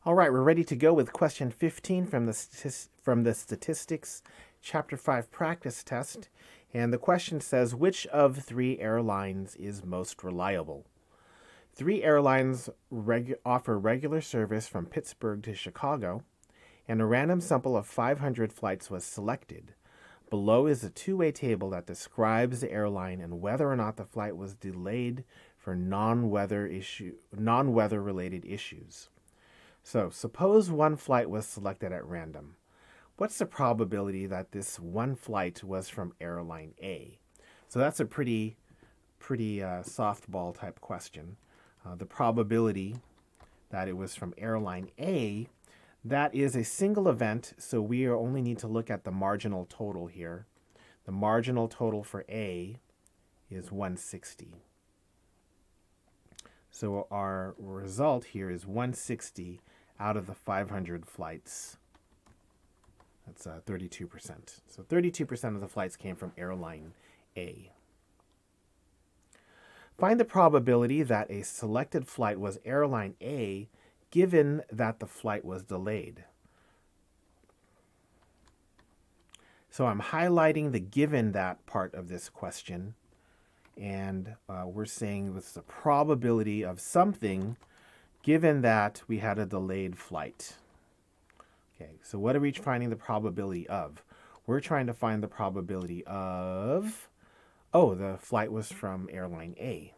All right, we're ready to go with question 15 from the Statistics Chapter 5 practice test. And the question says, which of three airlines is most reliable? Three airlines offer regular service from Pittsburgh to Chicago, and a random sample of 500 flights was selected. Below is a two-way table that describes the airline and whether or not the flight was delayed for non-weather related issues. So suppose one flight was selected at random. What's the probability that this one flight was from airline A? So that's a pretty softball type question. The probability that it was from airline A, that is a single event, so we only need to look at the marginal total here. The marginal total for A is 160. So our result here is 160 out of the 500 flights. That's 32%. So 32% of the flights came from airline A. Find the probability that a selected flight was airline A given that the flight was delayed. So I'm highlighting the given that part of this question, and we're saying what's the probability of something given that we had a delayed flight. Okay, so what are we finding the probability of? We're trying to find the probability of, the flight was from airline A.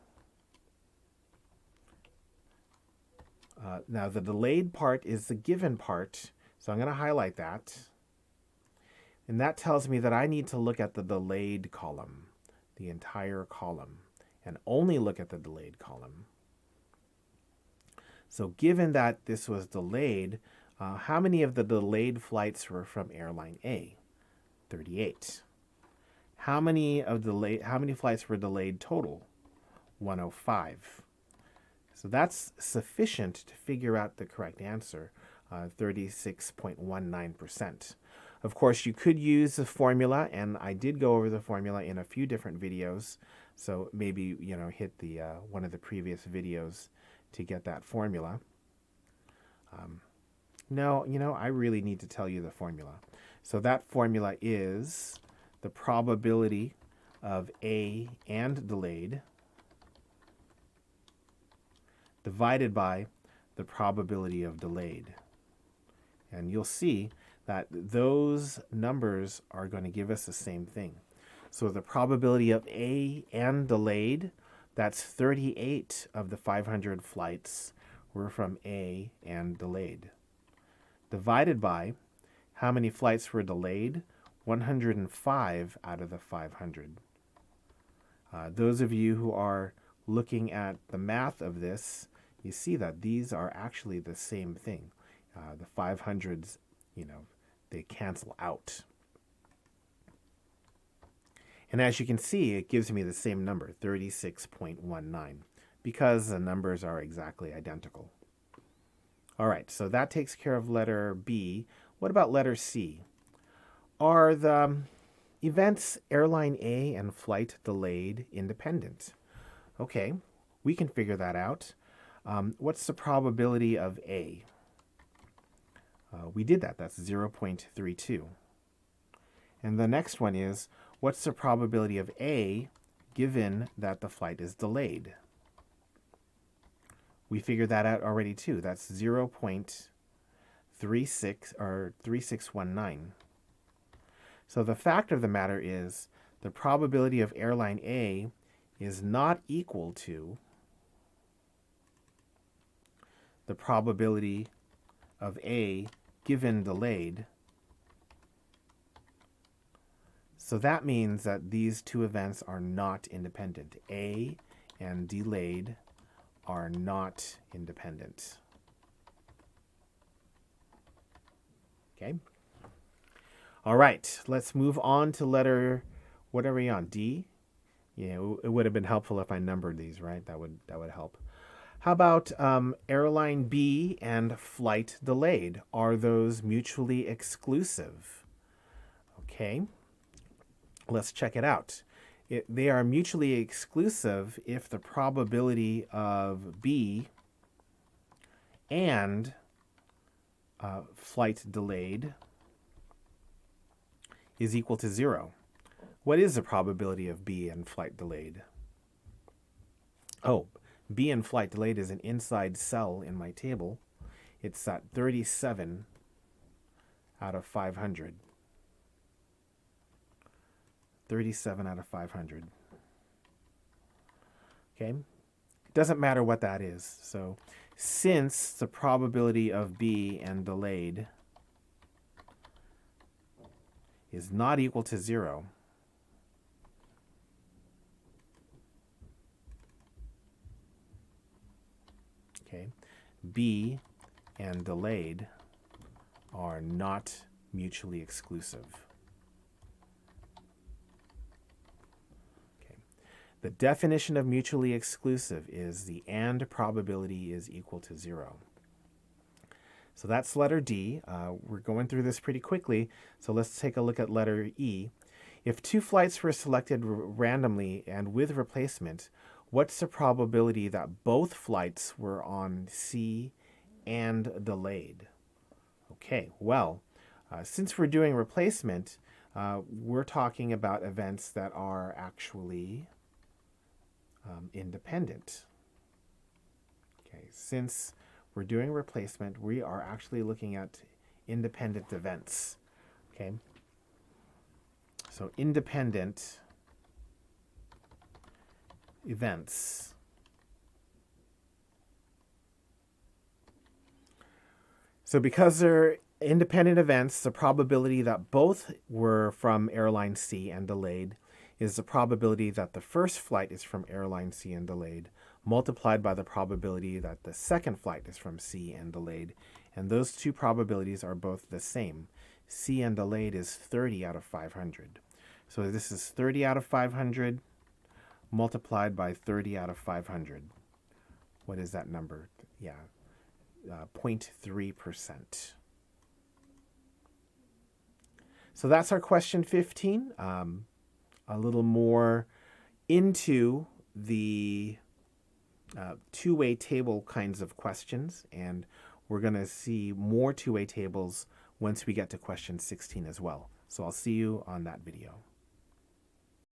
Now the delayed part is the given part, so I'm going to highlight that. And that tells me that I need to look at the delayed column, the entire column, and only look at the delayed column. So given that this was delayed, how many of the delayed flights were from airline A? 38. How many flights were delayed total? 105. So that's sufficient to figure out the correct answer, 36.19%. Of course, you could use the formula, and I did go over the formula in a few different videos. So maybe hit the one of the previous videos to get that formula. No, I really need to tell you the formula. So that formula is the probability of A and delayed divided by the probability of delayed. And you'll see that those numbers are going to give us the same thing. So the probability of A and delayed, that's 38 of the 500 flights were from A and delayed. Divided by how many flights were delayed? 105 out of the 500. Those of you who are looking at the math of this, you see that these are actually the same thing. The 500s, they cancel out. And as you can see, it gives me the same number, 36.19, because the numbers are exactly identical. All right, so that takes care of letter B. What about letter C? Are the events airline A and flight delayed independent? Okay, we can figure that out. What's the probability of A? We did that. That's 0.32. And the next one is, what's the probability of A given that the flight is delayed? We figured that out already too. That's 0.36 or 3619. So the fact of the matter is the probability of airline A is not equal to the probability of A given delayed. So that means that these two events are not independent. A and delayed are not independent. Okay. All right, let's move on to letter, what are we on, D? Yeah, it would have been helpful if I numbered these, right? That would help. How about airline B and flight delayed? Are those mutually exclusive? Okay, let's check it out. They are mutually exclusive if the probability of B and flight delayed is equal to 0. What is the probability of B and flight delayed? Oh, B and flight delayed is an inside cell in my table. It's at 37 out of 500. 37 out of 500. Okay? It doesn't matter what that is. So since the probability of B and delayed is not equal to 0, okay, B and delayed are not mutually exclusive. Okay. The definition of mutually exclusive is the and probability is equal to 0. So that's letter D. We're going through this pretty quickly, so let's take a look at letter E. If two flights were selected randomly and with replacement, what's the probability that both flights were on C and delayed? Okay, well, since we're doing replacement, we're talking about events that are actually independent. Okay, since we're doing replacement, we are actually looking at independent events. Okay, so independent events. So because they're independent events, the probability that both were from airline C and delayed is the probability that the first flight is from airline C and delayed, multiplied by the probability that the second flight is from C and delayed. And those two probabilities are both the same. C and delayed is 30 out of 500. So this is 30 out of 500 multiplied by 30 out of 500. What is that number? Yeah, 0.3%. So that's our question 15. A little more into the two-way table kinds of questions, and we're going to see more two-way tables once we get to question 16 as well. So I'll see you on that video.